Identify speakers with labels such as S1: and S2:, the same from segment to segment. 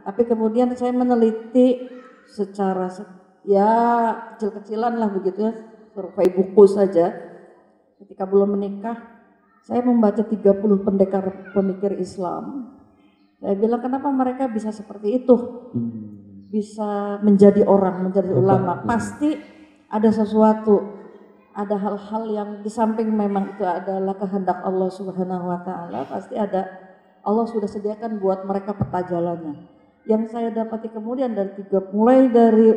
S1: Tapi kemudian saya meneliti secara ya kecil-kecilan lah begitu ya, survei buku saja. Ketika belum menikah, saya membaca 30 pendekar pemikir Islam. Saya bilang kenapa mereka bisa seperti itu, bisa menjadi orang, menjadi ulama. Pasti ada sesuatu, ada hal-hal yang di samping memang itu adalah kehendak Allah Subhanahu wa Ta'ala, pasti ada, Allah sudah sediakan buat mereka peta jalannya. Yang saya dapati kemudian mulai dari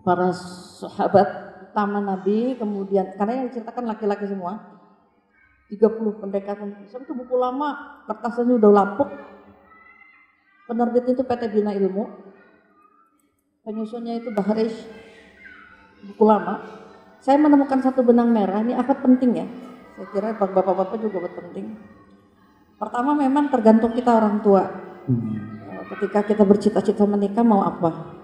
S1: para sahabat utama Nabi, kemudian karena yang diceritakan laki-laki semua, 30 pendekar Islam itu buku lama, kertasnya udah lapuk. Penerbitnya itu PT Bina Ilmu, penyusunnya itu Bahrish, buku lama. Saya menemukan satu benang merah, ini amat penting ya, saya kira bapak-bapak juga penting. Pertama memang tergantung kita orang tua, ketika kita bercita-cita menikah mau apa.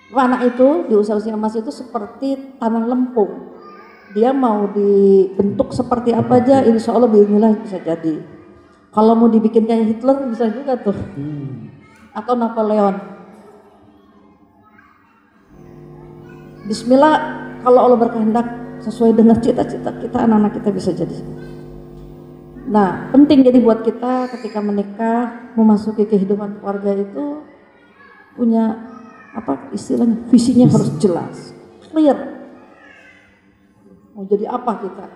S1: Anak itu di usia-usia emas itu seperti tanah lempung, dia mau dibentuk seperti apa aja, insya Allah bismillah bisa jadi. Kalau mau dibikin kayak Hitler bisa juga tuh, atau Napoleon. Bismillah, kalau Allah berkehendak sesuai dengan cita-cita kita, anak-anak kita bisa jadi. Nah, penting jadi buat kita ketika menikah, memasuki kehidupan keluarga itu punya apa istilahnya, visinya harus jelas, clear. Mau jadi apa kita?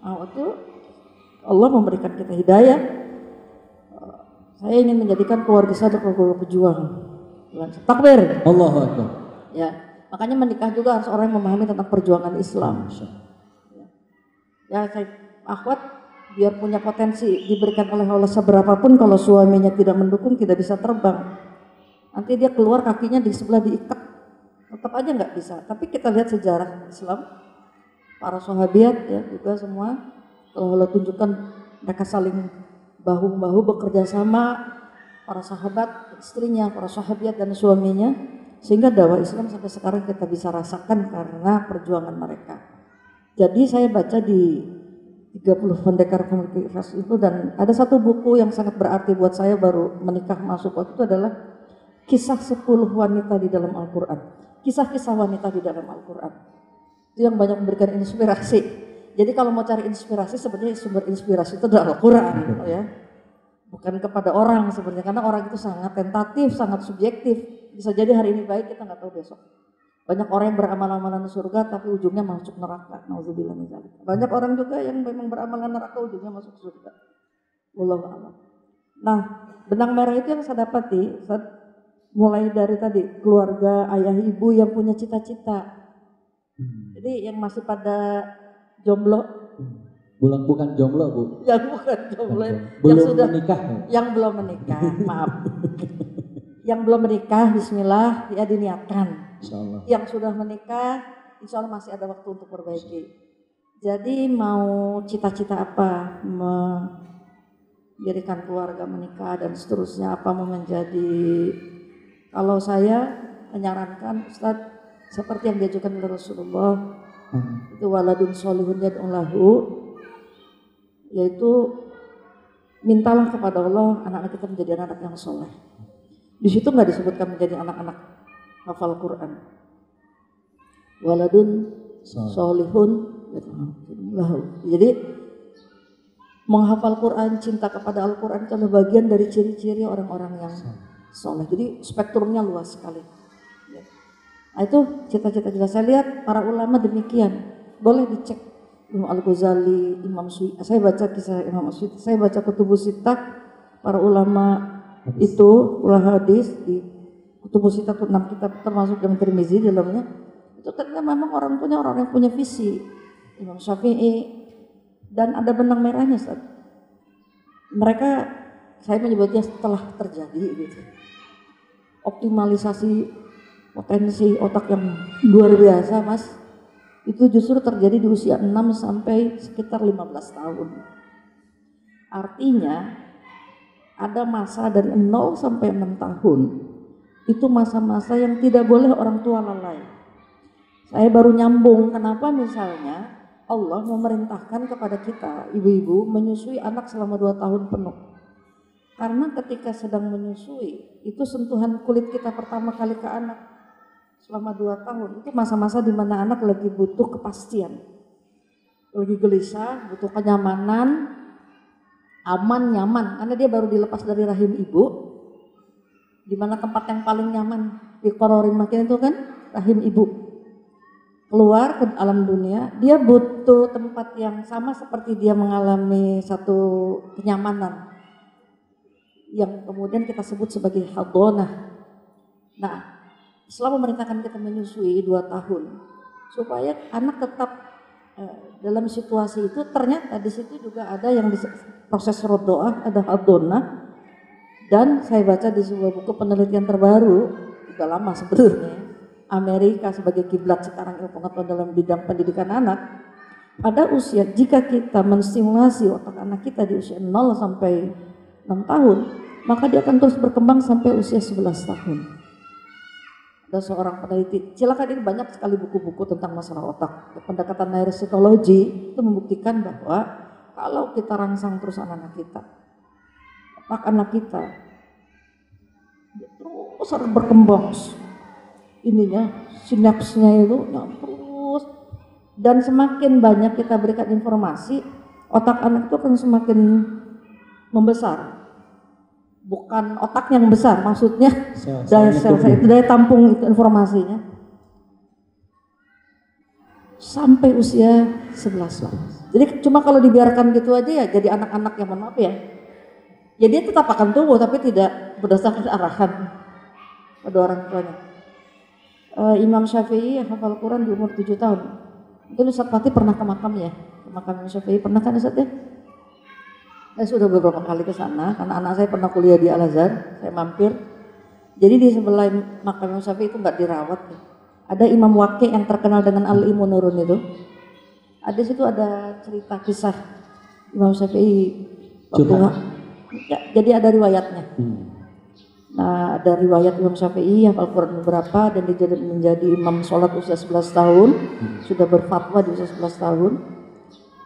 S1: Nah, waktu Allah memberikan kita hidayah. Saya ingin menjadikan keluarga saya keluarga pejuang. Takbir.
S2: Allahu Akbar.
S1: Ya, makanya menikah juga harus orang yang memahami tentang perjuangan Islam. Ya, saya akhwat biar punya potensi diberikan oleh Allah seberapapun, kalau suaminya tidak mendukung tidak bisa terbang. Nanti dia keluar kakinya di sebelah diikat, tetap aja nggak bisa. Tapi kita lihat sejarah Islam, para sahabat ya juga semua, kalau Allah tunjukkan mereka saling bahu-bahu bekerja sama, para sahabat, istrinya, para sahabat dan suaminya, sehingga dakwah Islam sampai sekarang kita bisa rasakan karena perjuangan mereka. Jadi saya baca di 30 pendekar pemikir itu, dan ada satu buku yang sangat berarti buat saya baru menikah masuk waktu itu adalah kisah 10 wanita di dalam Al-Quran. Kisah-kisah wanita di dalam Al-Quran itu yang banyak memberikan inspirasi. Jadi kalau mau cari inspirasi, sebenarnya sumber inspirasi itu adalah Al-Quran, ya. Bukan kepada orang sebenarnya, karena orang itu sangat tentatif, sangat subjektif. Bisa jadi hari ini baik, kita nggak tahu besok. Banyak orang yang beramal-amalan surga, tapi ujungnya masuk neraka. Nauzubillah min dzalik. Banyak orang juga yang memang beramalan neraka, ujungnya masuk surga. Wallahu a'lam. Nah, benang merah itu yang saya dapati, mulai dari tadi keluarga, ayah ibu yang punya cita-cita. Jadi yang masih pada jomblo,
S2: bukan jomblo Bu,
S1: yang bukan jomblo,
S2: belum
S1: yang sudah
S2: menikah,
S1: yang belum menikah, maaf, yang belum menikah, Bismillah ya diniatkan.
S2: Insyaallah.
S1: Yang sudah menikah, Insya Allah masih ada waktu untuk perbaiki. Jadi mau cita-cita apa, mendirikan keluarga, menikah dan seterusnya, apa mau menjadi, kalau saya menyarankan Ustadz seperti yang diajukan oleh Rasulullah. Itu waladun sholihun yad'ulahu, yaitu mintalah kepada Allah anak-anak kita menjadi anak-anak yang soleh. Di situ nggak disebutkan menjadi anak-anak hafal Quran. Waladun sholihun yad'ulahu. Jadi menghafal Quran, cinta kepada Al-Quran itu adalah bagian dari ciri-ciri orang-orang yang soleh. Jadi spektrumnya luas sekali. Nah, itu cita-cita saya lihat para ulama demikian. Boleh dicek Imam Al-Ghazali, Imam Suyuti. Saya baca kisah Imam Suyuti, saya baca Kutubus Sittah, para ulama itu ulama hadis di Kutubus Sittah itu 6 kitab termasuk yang Tirmizi di dalamnya. Itu ternyata memang orang yang punya visi. Imam Syafi'i, dan ada benang merahnya Ustaz. Mereka, saya menyebutnya setelah terjadi gitu. Optimalisasi potensi otak yang luar biasa Mas, itu justru terjadi di usia 6 sampai sekitar 15 tahun. Artinya ada masa dari 0 sampai 6 tahun, itu masa-masa yang tidak boleh orang tua lalai. Saya baru nyambung kenapa misalnya Allah memerintahkan kepada kita ibu-ibu menyusui anak selama 2 tahun penuh. Karena ketika sedang menyusui, itu sentuhan kulit kita pertama kali ke anak selama 2 tahun, itu masa-masa di mana anak lagi butuh kepastian, lagi gelisah, butuh kenyamanan, aman, nyaman, karena dia baru dilepas dari rahim ibu, di mana tempat yang paling nyaman di qararin makin itu kan rahim ibu. Keluar ke alam dunia, dia butuh tempat yang sama seperti dia mengalami satu kenyamanan yang kemudian kita sebut sebagai hadonah. Nah, Islam memerintahkan kita menyusui 2 tahun supaya anak tetap dalam situasi itu. Ternyata di situ juga ada yang proses rodoah, ada hadonah, dan saya baca di sebuah buku penelitian terbaru, sudah lama sebenarnya, Amerika sebagai kiblat sekarang ilmu pengetahuan dalam bidang pendidikan anak. Pada usia, jika kita menstimulasi otak anak kita di usia 0 sampai 6 tahun, maka dia akan terus berkembang sampai usia 11 tahun. Ada seorang peneliti, silakan, ini banyak sekali buku-buku tentang masalah otak. Pendekatan neuropsikologi itu membuktikan bahwa kalau kita rangsang terus anak kita, otak anak kita dia terus harus berkembang. Ininya, sinapsnya itu terus, dan semakin banyak kita berikan informasi, otak anak itu akan semakin membesar. Bukan otak yang besar, maksudnya daya sel itu, daya tampung itu informasinya sampai usia 11 tahun. Jadi cuma kalau dibiarkan gitu aja ya jadi anak-anak yang mohon maaf ya. Ya dia tetap akan tumbuh tapi tidak berdasarkan arahan pada orang tuanya. Imam Syafi'i hafal Quran di umur 7 tahun. Mungkin Ustaz Fatih pernah ke makam ya? Ke makam Imam Syafi'i pernah kan Ustaz ya? Saya sudah beberapa kali ke sana karena anak saya pernah kuliah di Al-Azhar, saya mampir. Jadi di sebelah makam Imam Syafi'i itu nggak dirawat. Ada Imam Waqi' yang terkenal dengan Al-Ilmu Nurun itu. Di situ ada cerita kisah Imam Syafi'i. Ya, jadi ada riwayatnya. Nah, ada riwayat Imam Syafi'i hafal Quran beberapa dan dia menjadi imam sholat usia 11 tahun, sudah berfatwa di usia 11 tahun.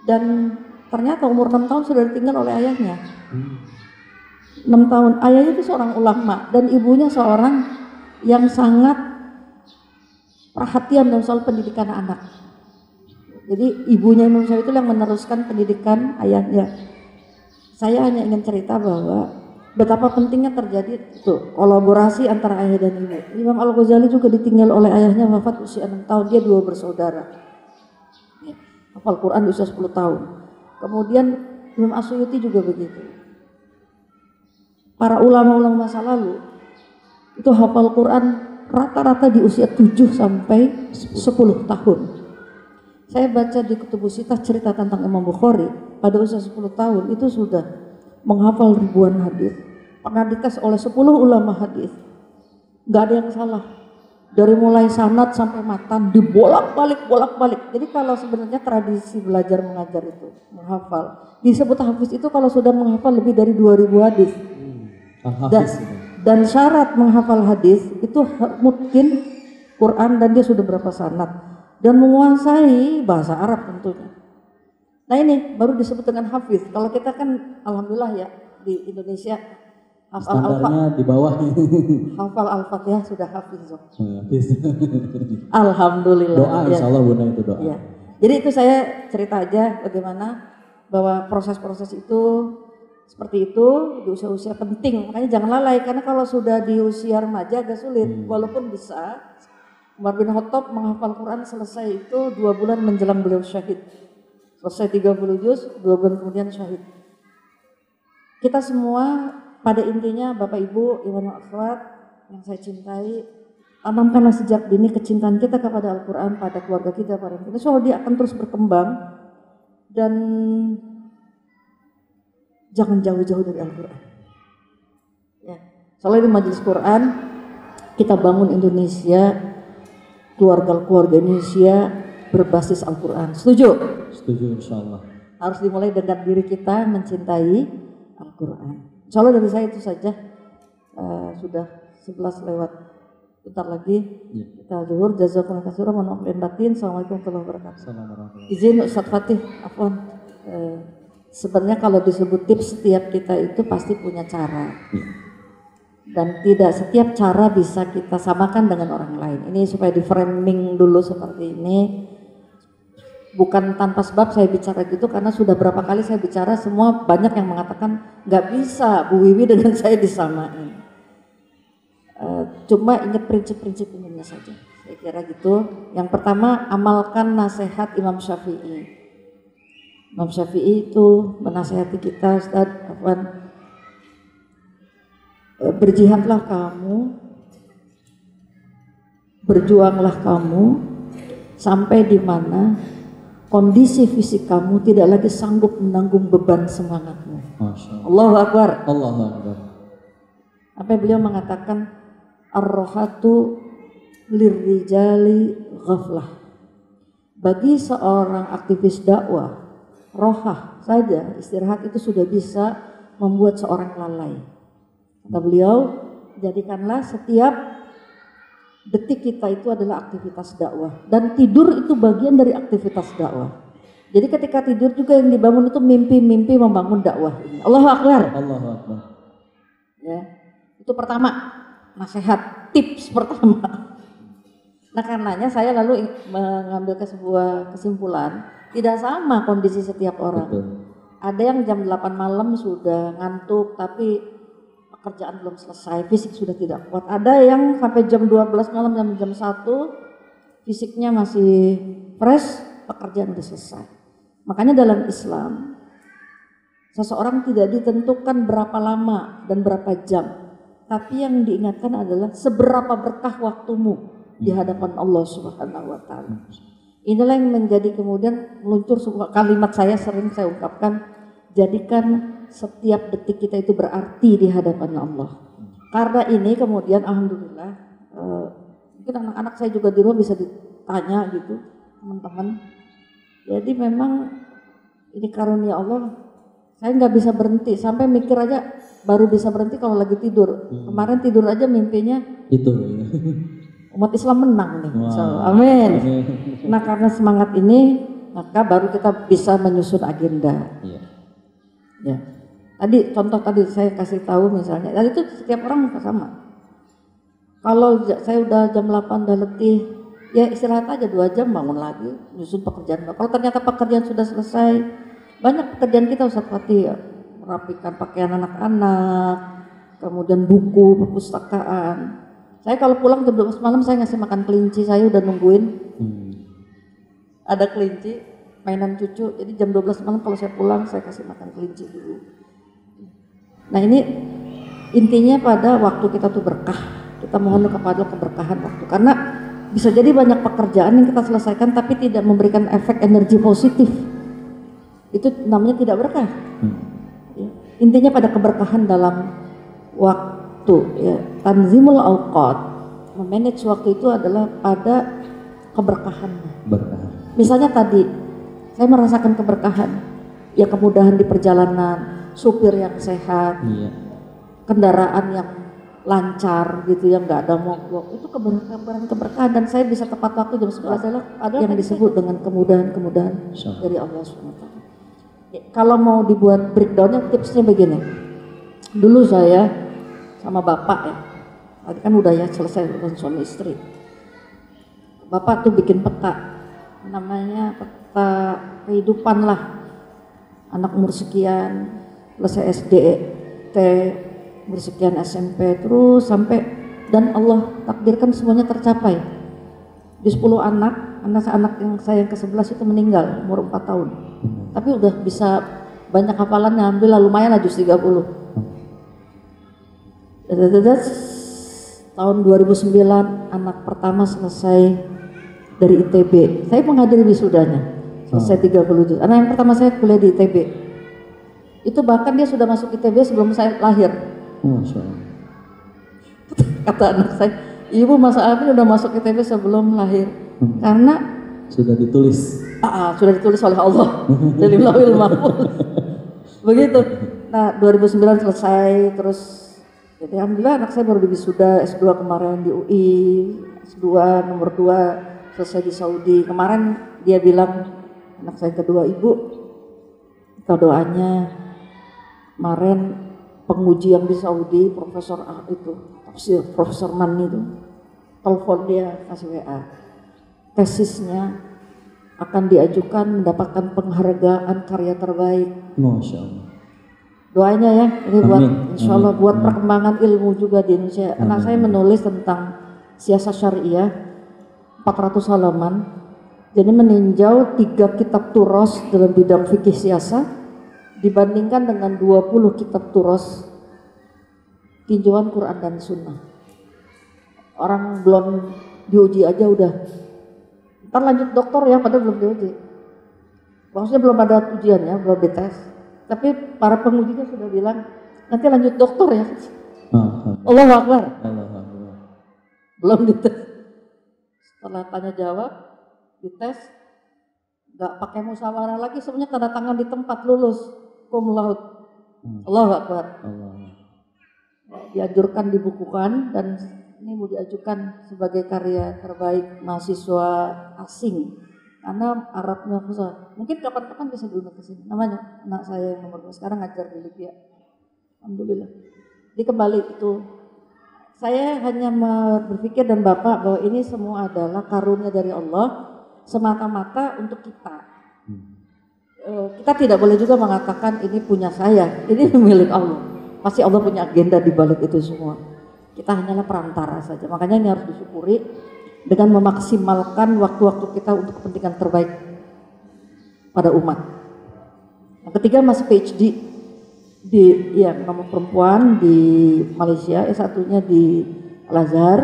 S1: Dan ternyata umur 6 tahun sudah ditinggal oleh ayahnya. 6 tahun, ayahnya itu seorang ulama dan ibunya seorang yang sangat perhatian dalam soal pendidikan anak. Jadi ibunya Imam Syafi'i itu yang meneruskan pendidikan ayahnya. Saya hanya ingin cerita bahwa betapa pentingnya terjadi itu kolaborasi antara ayah dan ibu. Imam Al-Ghazali juga ditinggal oleh ayahnya wafat usia 6 tahun, dia 2 bersaudara. Hafal Quran di usia 10 tahun. Kemudian Imam As-Suyuti juga begitu. Para ulama-ulama masa lalu itu hafal Quran rata-rata di usia 7 sampai 10 tahun. Saya baca di Kutubus Sittah cerita tentang Imam Bukhari pada usia 10 tahun itu sudah menghafal ribuan hadis. Pernah dites oleh 10 ulama hadis. Gak ada yang salah. Dari mulai sanad sampai matan dibolak-balik. Jadi kalau sebenarnya tradisi belajar mengajar itu menghafal, disebut hafiz itu kalau sudah menghafal lebih dari 2000 hadis. Dan syarat menghafal hadis itu mungkin Quran dan dia sudah berapa sanad dan menguasai bahasa Arab tentunya. Nah ini baru disebut dengan hafiz. Kalau kita kan alhamdulillah ya di Indonesia hafal
S2: standarnya di bawah.
S1: Hafal Al-Fatihah sudah hafiz. Alhamdulillah.
S2: Doa insya Allah Bunda itu doa.
S1: Ya. Jadi itu saya cerita aja bagaimana bahwa proses-proses itu seperti itu di usia-usia penting. Makanya jangan lalai karena kalau sudah di usia remaja agak sulit. Walaupun bisa. Umar bin Khattab menghafal Quran selesai itu 2 bulan menjelang beliau syahid. Selesai 30 juz, 2 bulan kemudian syahid. Kita semua pada intinya Bapak Ibu, Iwan Akhwat yang saya cintai, tanamkanlah sejak dini kecintaan kita kepada Al-Quran pada keluarga kita, pada kita. So dia akan terus berkembang dan jangan jauh-jauh dari Al-Quran. Ya. Soalnya di majelis Quran kita bangun Indonesia, keluarga Indonesia berbasis Al-Quran. Setuju?
S2: Setuju insya Allah.
S1: Harus dimulai dengan diri kita mencintai Al-Quran. Insya Allah dari saya itu saja. Sudah 11 lewat. Bentar lagi kita zuhur. Jazakumullah khairan. Mohon maaf batin. Assalamualaikum warahmatullahi wabarakatuh. Izin Ustaz Fatih. Afwan. Sebenarnya kalau disebut tips, setiap kita itu pasti punya cara.
S2: Iya.
S1: Dan tidak setiap cara bisa kita samakan dengan orang lain. Ini supaya di framing dulu seperti ini. Bukan tanpa sebab saya bicara gitu, karena sudah berapa kali saya bicara, semua banyak yang mengatakan nggak bisa Bu Wiwi dengan saya disamain. Cuma ingat prinsip-prinsip umumnya saja. Saya kira gitu. Yang pertama, amalkan nasihat Imam Syafi'i. Imam Syafi'i itu menasihati kita, Ustaz Afwan, berjihadlah kamu, berjuanglah kamu sampai di mana kondisi fisik kamu tidak lagi sanggup menanggung beban semangatmu.
S2: Masya Allah.
S1: Allahu Akbar.
S2: Allahu Akbar.
S1: Apa beliau mengatakan, ar-rohatu lirrijali ghaflah. Bagi seorang aktivis dakwah, rohah saja, istirahat itu sudah bisa membuat seorang lalai. Kata beliau, jadikanlah setiap detik kita itu adalah aktivitas dakwah, dan tidur itu bagian dari aktivitas dakwah. Jadi ketika tidur juga yang dibangun itu mimpi-mimpi membangun dakwah ini. Allahu Akbar.
S2: Allahu Akbar.
S1: Ya, itu pertama, nasihat, tips pertama. Nah karenanya saya lalu mengambil sebuah kesimpulan, tidak sama kondisi setiap orang.
S2: Betul.
S1: Ada yang jam 8 malam sudah ngantuk tapi pekerjaan belum selesai, fisik sudah tidak kuat. Ada yang sampai jam 12 malam, jam 1 fisiknya masih fresh, pekerjaan sudah selesai. Makanya dalam Islam seseorang tidak ditentukan berapa lama dan berapa jam, tapi yang diingatkan adalah seberapa berkah waktumu di hadapan Allah Subhanahu wa taala. Inilah yang menjadi kemudian meluncur sebuah kalimat saya sering saya ungkapkan, jadikan setiap detik kita itu berarti di hadapan Allah. Karena ini kemudian alhamdulillah mungkin anak-anak saya juga di rumah bisa ditanya gitu teman-teman. Jadi memang ini karunia Allah, saya nggak bisa berhenti, sampai mikir aja baru bisa berhenti kalau lagi tidur. Kemarin tidur aja mimpinya
S2: Itu.
S1: umat Islam menang nih.
S2: Wow.
S1: So, amin. Nah karena semangat ini maka baru kita bisa menyusun agenda.
S2: Iya.
S1: Ya. Tadi contoh tadi saya kasih tahu misalnya, tadi itu setiap orang sama. Kalau saya udah jam 8 udah letih, ya istirahat aja 2 jam, bangun lagi, nyusun pekerjaan. Kalau ternyata pekerjaan sudah selesai, banyak pekerjaan kita Ustaz Fatih ya, merapikan pakaian anak-anak, kemudian buku, perpustakaan. Saya kalau pulang jam 12 malam saya ngasih makan kelinci, saya udah nungguin. Ada kelinci, mainan cucu, jadi jam 12 malam kalau saya pulang saya kasih makan kelinci dulu. Nah ini intinya pada waktu kita tuh berkah, kita mohon kepada keberkahan waktu, karena bisa jadi banyak pekerjaan yang kita selesaikan tapi tidak memberikan efek energi positif, itu namanya tidak berkah. Ya. Intinya pada keberkahan dalam waktu, ya. Tanzimul awqat, memanage waktu itu adalah pada keberkahannya.
S2: Berkah.
S1: Misalnya tadi saya merasakan keberkahan, ya kemudahan di perjalanan, supir yang sehat,
S2: Iya.
S1: kendaraan yang lancar gitu, yang nggak ada mogok, itu keberkahan dan saya bisa tepat waktu jam 11 adalah yang disebut dengan kemudahan-kemudahan dari Allah SWT. Ya, kalau mau dibuat breakdownnya, tipsnya begini. Dulu saya sama bapak ya, tadi kan udah ya selesai urusan suami istri. Bapak tuh bikin peta, namanya peta kehidupan lah. Anak umur sekian, selesai SD, umur sekian SMP, terus sampai, dan Allah takdirkan semuanya tercapai. Di 10 anak yang saya yang ke-11 itu meninggal umur 4 tahun. Tapi udah bisa banyak hafalannya, alhamdulillah lumayan lah juz 30. Tahun 2009 anak pertama selesai dari ITB. Saya menghadiri wisudanya. Selesai 30 juz. Anak yang pertama saya kuliah di ITB. Itu bahkan dia sudah masuk ITB sebelum saya lahir.
S2: Masya Allah.
S1: Kata anak saya, ibu Mas Afin udah masuk ITB sebelum lahir. Karena
S2: Sudah ditulis.
S1: sudah ditulis oleh Allah. Dari Lauhul Mahfuz. Begitu. Nah 2009 selesai, terus jadi alhamdulillah anak saya baru di wisuda S2 kemarin di UI, S2 nomor 2 selesai di Saudi. Kemarin dia bilang, anak saya kedua, ibu Kita doanya kemarin penguji yang di Saudi, Profesor Profesor Man itu, telepon dia kasih WA. Tesisnya akan diajukan mendapatkan penghargaan karya terbaik.
S2: Masya Allah.
S1: Doanya ya, ini buat insya Allah buat
S2: Amin.
S1: perkembangan ilmu juga di Indonesia. Anak saya menulis tentang siasat syariah 400 halaman. Jadi meninjau 3 kitab turos dalam bidang fikih siasat dibandingkan dengan 20 kitab turos tinjauan Quran dan Sunnah. Orang belum diuji aja udah. Ntar lanjut doktor ya, padahal belum diuji. Maksudnya belum ada ujiannya, belum dites. Tapi para pengujinya sudah bilang nanti lanjut doktor ya. Allahu Akbar. Belum dites. Setelah tanya jawab, dites, nggak pakai musyawarah lagi, semuanya tanda tangan di tempat, lulus. Cum laude. Allahu Akbar. Dianjurkan dibukukan dan ini mau diajukan sebagai karya terbaik mahasiswa asing karena Arabnya susah. Mungkin kapan-kapan bisa diundang ke sini. Namanya anak saya yang nomor 2 sekarang ngajar di Libya. Alhamdulillah. Jadi kembali itu saya hanya berpikir dan Bapak bahwa ini semua adalah karunia dari Allah semata-mata untuk kita. Kita tidak boleh juga mengatakan ini punya saya, ini milik Allah. Pasti Allah punya agenda di balik itu semua. Kita hanyalah perantara saja. Makanya ini harus disyukuri dengan memaksimalkan waktu-waktu kita untuk kepentingan terbaik pada umat. Yang ketiga masih PhD di nomor perempuan di Malaysia, S1-nya di Al-Azhar,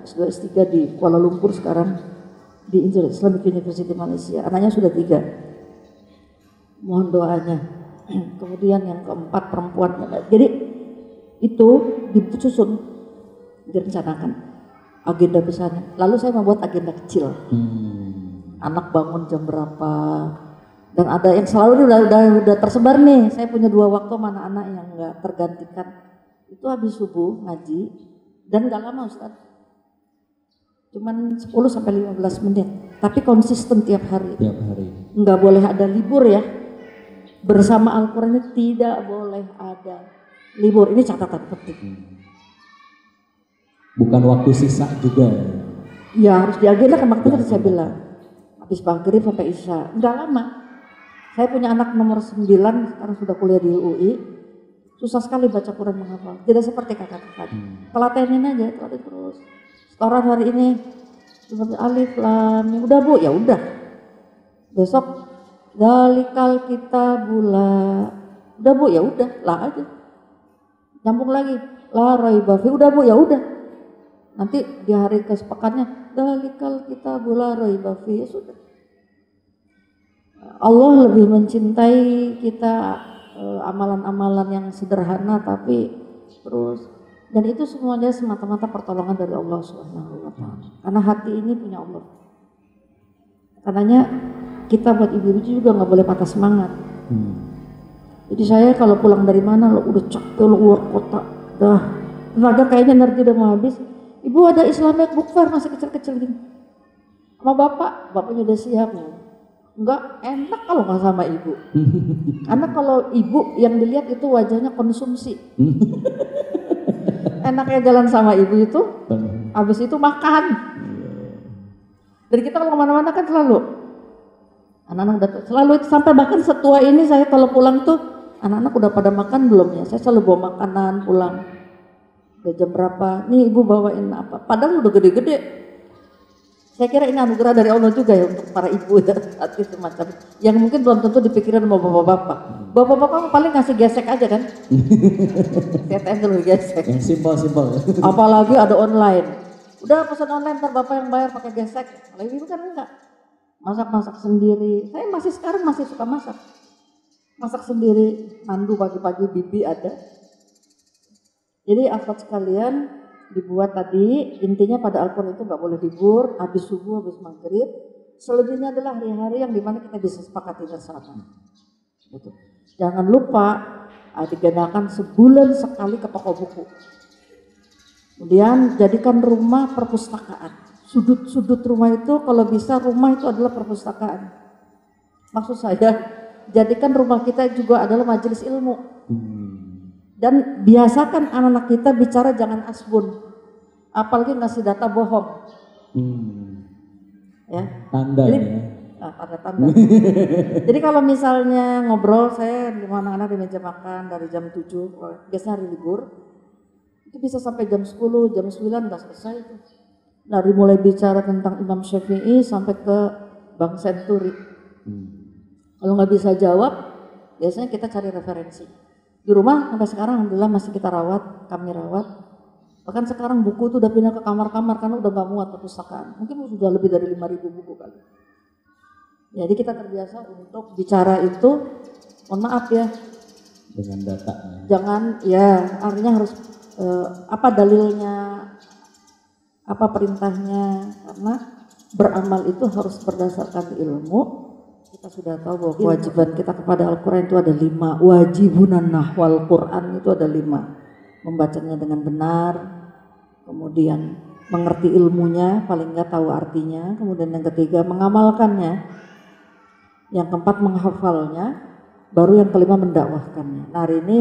S1: S2 S3 di Kuala Lumpur, sekarang di Islamic University Malaysia. Anaknya sudah 3. Mohon doanya. Kemudian yang keempat perempuan. Jadi itu disusun, direncanakan agenda besarnya. Lalu saya membuat agenda kecil. Anak bangun jam berapa? Dan ada yang selalu udah tersebar nih. Saya punya 2 waktu mana anak yang nggak tergantikan. Itu habis subuh ngaji dan nggak lama Ustaz. Cuman 10 sampai 15 menit. Tapi konsisten tiap hari.
S2: Tiap hari.
S1: Nggak boleh ada libur ya. Bersama Al-Quran ini tidak boleh ada libur. Ini catatan penting.
S2: Bukan waktu sisa juga.
S1: Ya harus diagendakan, makanya saya bilang. Habis maghrib sampai isya. Nggak lama. Saya punya anak nomor 9, sekarang sudah kuliah di UI. Susah sekali baca Quran menghafal. Tidak seperti kakak-kakak. Telatenin aja, telaten terus. Setoran hari ini, alif lam mim. Udah Bu, ya udah. Besok dalikal kita bula. Udah Bu, ya udah, lah aja. Nyambung lagi, la raiba fi. Udah Bu, ya udah. Nanti di hari kesepakannya dalikal kita bula raiba fi. Ya sudah. Allah lebih mencintai kita amalan-amalan yang sederhana tapi terus, dan itu semuanya semata-mata pertolongan dari Allah Subhanahu wa taala. Karena hati ini punya Allah. Karenanya kita buat ibu-ibu juga nggak boleh patah semangat. Jadi saya kalau pulang dari mana lo udah capek, lo keluar kota, dah tenaga kayaknya energi udah mau habis. Ibu ada Islamic Book Fair masih kecil-kecil gini. Sama bapaknya udah siap nih. Enggak enak kalau nggak sama ibu. Karena kalau ibu yang dilihat itu wajahnya konsumsi. Enaknya jalan sama ibu itu, habis itu makan. Dari kita kalau kemana-mana kan selalu anak-anak udah selalu itu, sampai bahkan setua ini saya kalau pulang tuh anak-anak udah pada makan belum ya? Saya selalu bawa makanan pulang. Udah jam berapa? Nih ibu bawain apa? Padahal udah gede-gede. Saya kira ini anugerah dari Allah juga ya untuk para ibu ya, artis semacam yang mungkin belum tentu dipikirin sama bapak-bapak. Bapak-bapak paling ngasih gesek aja kan? TTM dulu gesek.
S2: Yang simpel-simpel.
S1: Apalagi ada online. Udah pesan online ntar bapak yang bayar pakai gesek. Kalau ibu kan enggak. Masak-masak sendiri. Saya sekarang masih suka masak. Masak sendiri, mandu pagi-pagi, bibi ada. Jadi akhwat sekalian, dibuat tadi, intinya pada Al-Quran itu nggak boleh libur, habis subuh, habis maghrib. Selebihnya adalah hari-hari yang dimana kita bisa sepakati bersama. Gitu. Jangan lupa digendakan sebulan sekali ke toko buku. Kemudian jadikan rumah perpustakaan. Sudut-sudut rumah itu kalau bisa rumah itu adalah perpustakaan. Maksud saya jadikan rumah kita juga adalah majelis ilmu.
S2: Hmm.
S1: Dan biasakan anak-anak kita bicara jangan asbun, apalagi ngasih data bohong. Ya.
S2: Tanda
S1: Jadi,
S2: ya.
S1: tanda-tanda. Jadi kalau misalnya ngobrol, saya di anak-anak di meja makan dari jam 7, biasanya hari libur, itu bisa sampai jam 10, jam 9 nggak selesai itu. Dari mulai bicara tentang Imam Syafi'i sampai ke Bank Senturi. Kalau nggak bisa jawab, biasanya kita cari referensi. Di rumah sampai sekarang alhamdulillah masih kita rawat, kami rawat. Bahkan sekarang buku itu udah pindah ke kamar-kamar karena udah nggak muat perpustakaan. Mungkin sudah lebih dari 5.000 buku kali. Jadi kita terbiasa untuk bicara itu, mohon maaf ya,
S2: Dengan data.
S1: jangan ya artinya harus apa dalilnya, apa perintahnya, karena beramal itu harus berdasarkan ilmu. Kita sudah tahu bahwa kewajiban kita kepada Al-Quran itu ada 5, wajibunan nahwal Quran itu ada 5, membacanya dengan benar, kemudian mengerti ilmunya, paling nggak tahu artinya, kemudian yang ketiga mengamalkannya, yang keempat menghafalnya, baru yang kelima mendakwahkannya. Nah hari ini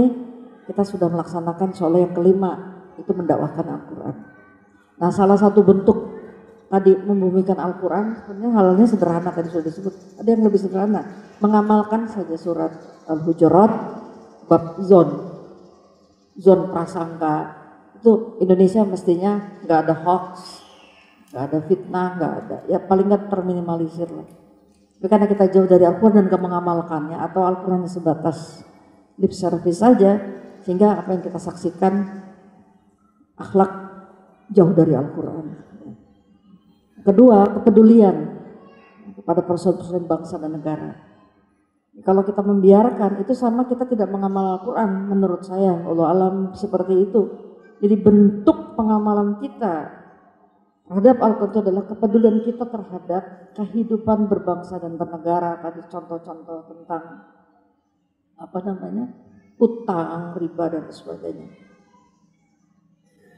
S1: kita sudah melaksanakan soal yang kelima, itu mendakwahkan Al-Quran. Nah salah satu bentuk tadi membumikan Al-Quran sebenarnya halnya sederhana, tadi sudah disebut, ada yang lebih sederhana, mengamalkan saja surat Al-Hujurat bab zon prasangka. Itu Indonesia mestinya nggak ada hoax, nggak ada fitnah, nggak ada, ya paling nggak terminimalisir lah. Tapi karena kita jauh dari Al-Quran dan gak mengamalkannya, atau Al-Quran sebatas lip service saja, sehingga apa yang kita saksikan akhlak jauh dari Al-Quran. Kedua, kepedulian kepada persoalan bangsa dan negara. Kalau kita membiarkan, itu sama kita tidak mengamal Al-Quran menurut saya, Allah alam seperti itu. Jadi bentuk pengamalan kita terhadap Al-Quran itu adalah kepedulian kita terhadap kehidupan berbangsa dan bernegara. Tadi contoh-contoh tentang utang, riba dan sebagainya.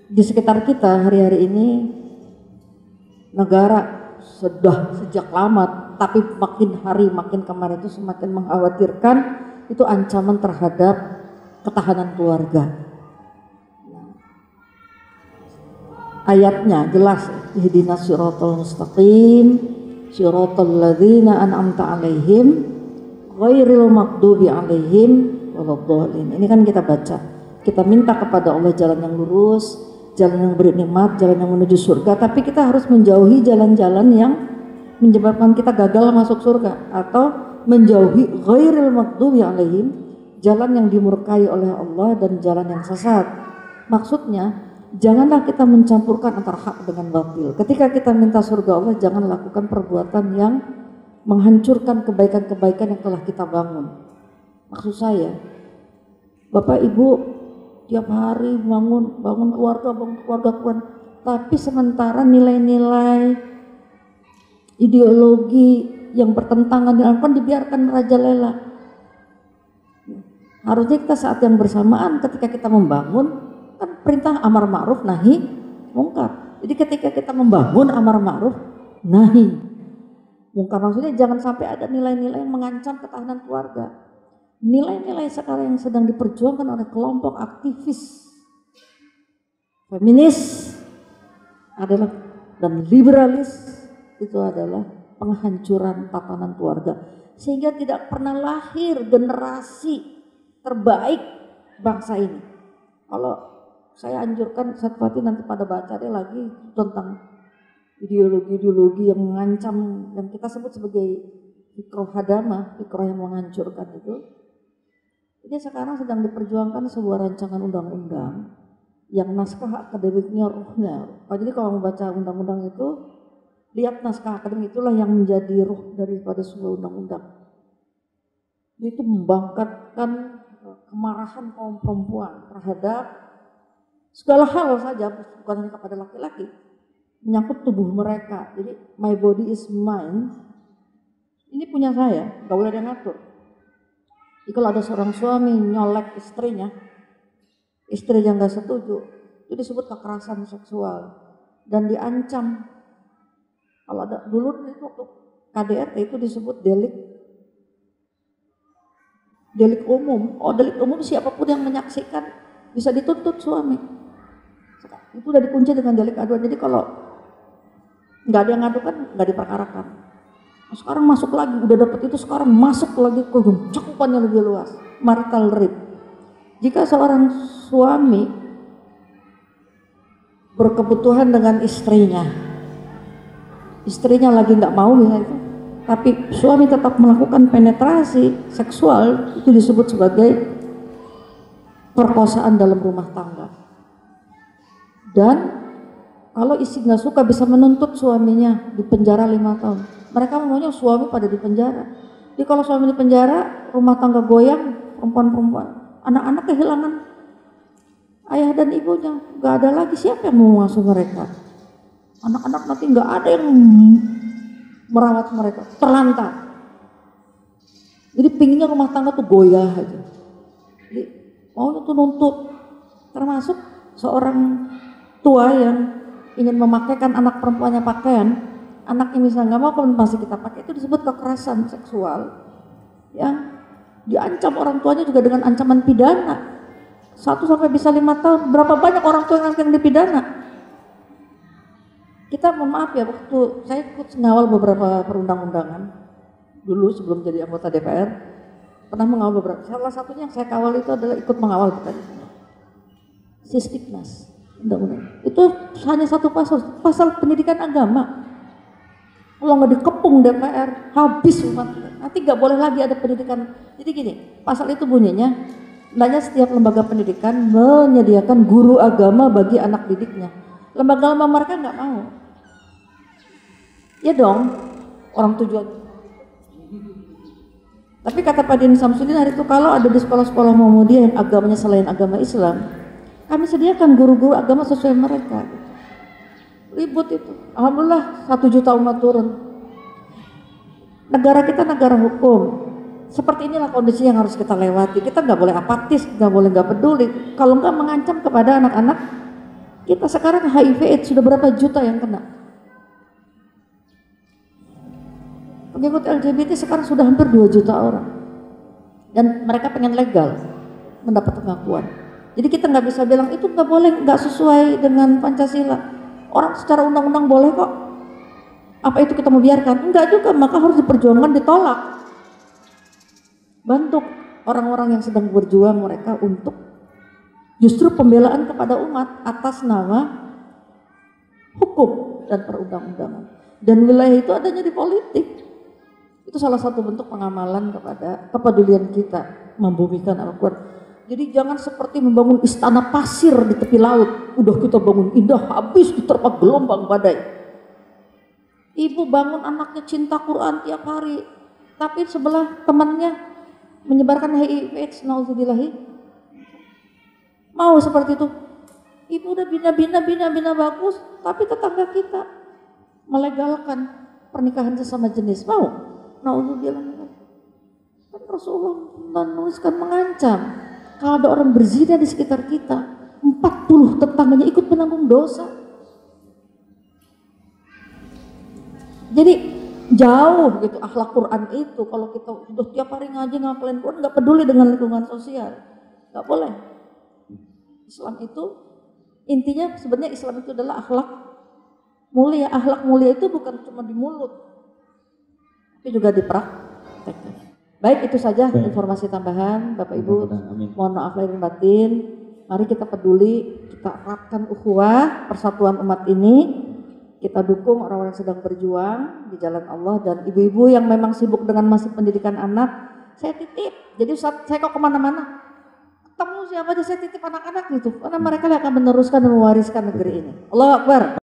S1: Di sekitar kita hari-hari ini negara sudah sejak lama, tapi makin hari makin kemarin itu semakin mengkhawatirkan, itu ancaman terhadap ketahanan keluarga. Ayatnya jelas, ihdinas siratal mustaqim siratal ladzina an'amta alaihim ghairil maghdubi alaihim waladdallin. Ini kan kita baca, kita minta kepada Allah jalan yang lurus, jalan yang bernikmat, jalan yang menuju surga, tapi kita harus menjauhi jalan-jalan yang menyebabkan kita gagal masuk surga, atau menjauhi ghairil maghdubi alaihim, jalan yang dimurkai oleh Allah dan jalan yang sesat. Maksudnya janganlah kita mencampurkan antara hak dengan batil. Ketika kita minta surga Allah, jangan lakukan perbuatan yang menghancurkan kebaikan-kebaikan yang telah kita bangun. Maksud saya, Bapak Ibu tiap hari bangun keluarga, tapi sementara nilai-nilai ideologi yang bertentangan dengan Al-Quran dibiarkan merajalela. Harusnya kita saat yang bersamaan ketika kita membangun, kan perintah amar ma'ruf nahi mungkar. Jadi ketika kita membangun amar ma'ruf nahi mungkar, maksudnya jangan sampai ada nilai-nilai yang mengancam ketahanan keluarga. Nilai-nilai sekarang yang sedang diperjuangkan oleh kelompok aktivis feminis adalah dan liberalis, itu adalah penghancuran tatanan keluarga, sehingga tidak pernah lahir generasi terbaik bangsa ini. Kalau saya anjurkan Satpati nanti pada baca deh lagi tentang ideologi-ideologi yang mengancam, yang kita sebut sebagai fikroh hadamah, fikroh yang menghancurkan itu. Jadi sekarang sedang diperjuangkan sebuah rancangan undang-undang yang naskah akademiknya ruhnya. Jadi kalau membaca undang-undang itu, lihat naskah akademik itulah yang menjadi ruh daripada sebuah undang-undang. Itu membangkitkan kemarahan kaum perempuan terhadap segala hal saja, bukan hanya kepada laki-laki, menyangkut tubuh mereka. Jadi my body is mine, ini punya saya, gak boleh ada yang ngatur. Jadi kalau ada seorang suami nyolek istrinya, istri yang gak setuju, itu disebut kekerasan seksual dan diancam. Kalau ada dulu itu waktu KDRT itu disebut delik delik umum. Oh, delik umum siapapun yang menyaksikan bisa dituntut suami. Itu udah dikunci dengan delik aduan. Jadi kalau nggak ada yang ngadukan, nggak diperkarakan. Nah, sekarang masuk lagi, udah dapet itu, sekarang masuk lagi ke cakupannya lebih luas, marital rape. Jika seorang suami berkebutuhan dengan istrinya lagi nggak mau misalnya itu, tapi suami tetap melakukan penetrasi seksual, itu disebut sebagai perkosaan dalam rumah tangga. Dan kalau istri nggak suka bisa menuntut suaminya di penjara 5 tahun. Mereka maunya suami pada di penjara. Jadi kalau suami di penjara, rumah tangga goyang, perempuan-perempuan, anak-anak kehilangan ayah dan ibunya, nggak ada lagi, siapa yang mau ngasuh mereka? Anak-anak nanti nggak ada yang merawat mereka, terlantar. Jadi pinginnya rumah tangga tuh goyah aja. Jadi maunya tuh nuntut, termasuk seorang tua yang ingin memakaikan anak perempuannya pakaian, anaknya misalnya nggak mau, kalau masih kita pakai, itu disebut kekerasan seksual yang diancam orang tuanya juga dengan ancaman pidana 1 sampai bisa 5 tahun. Berapa banyak orang tua yang dipidana? Kita mohon maaf ya, waktu saya ikut mengawal beberapa perundang-undangan dulu sebelum jadi anggota DPR, pernah mengawal beberapa. Salah satunya yang saya kawal itu adalah ikut mengawal Sisdiknas, undang-undang. Itu hanya satu pasal pendidikan agama. Kalau nggak dikepung DPR, habis umat. Nanti nggak boleh lagi ada pendidikan. Jadi gini, pasal itu bunyinya, hendaknya setiap lembaga pendidikan menyediakan guru agama bagi anak didiknya. Lembaga-lembaga mereka nggak mau. Ya dong, orang tujuan. Tapi kata Pak Din Samsudin hari itu, kalau ada di sekolah-sekolah Muhammadiyah yang agamanya selain agama Islam, kami sediakan guru-guru agama sesuai mereka. Ribut itu. Alhamdulillah 1 juta umat turun. Negara kita negara hukum. Seperti inilah kondisi yang harus kita lewati. Kita nggak boleh apatis, nggak boleh nggak peduli. Kalau nggak mengancam kepada anak-anak kita. Sekarang HIV/AIDS sudah berapa juta yang kena. Pengikut LGBT sekarang sudah hampir 2 juta orang. Dan mereka pengen legal mendapat pengakuan. Jadi kita nggak bisa bilang itu nggak boleh, nggak sesuai dengan Pancasila. Orang secara undang-undang boleh kok. Apa itu kita mau biarkan? Enggak juga, maka harus diperjuangkan, ditolak. Bantu orang-orang yang sedang berjuang mereka untuk justru pembelaan kepada umat atas nama hukum dan perundang-undangan. Dan wilayah itu adanya di politik. Itu salah satu bentuk pengamalan kepada kepedulian kita membumikan Al-Quran. Jadi jangan seperti membangun istana pasir di tepi laut. Udah kita bangun indah, habis diterpa gelombang badai. Ibu bangun anaknya cinta Quran tiap hari, tapi sebelah temannya menyebarkan HIV/AIDS, nauzubillahi. Mau seperti itu? Ibu udah bina bagus, tapi tetangga kita melegalkan pernikahan sesama jenis. Mau? Nauzubillah. Kan Rasulullah menuliskan mengancam. Kalau ada orang berzina di sekitar kita, 40 tetangganya ikut menanggung dosa. Jadi jauh gitu akhlak Quran itu. Kalau kita udah tiap hari ngaji ngapalin Quran, nggak peduli dengan lingkungan sosial, nggak boleh. Islam itu intinya sebenarnya Islam itu adalah akhlak mulia. Akhlak mulia itu bukan cuma di mulut, tapi juga di praktek. Baik, itu saja informasi tambahan Bapak Ibu. Mohon maaf lahir batin. Mari kita peduli, kita eratkan ukhuwah persatuan umat ini. Kita dukung orang-orang yang sedang berjuang di jalan Allah, dan ibu-ibu yang memang sibuk dengan masih pendidikan anak, saya titip. Jadi saya kok kemana-mana ketemu siapa aja saya titip anak-anak gitu, karena mereka yang akan meneruskan dan mewariskan negeri ini. Allahu Akbar.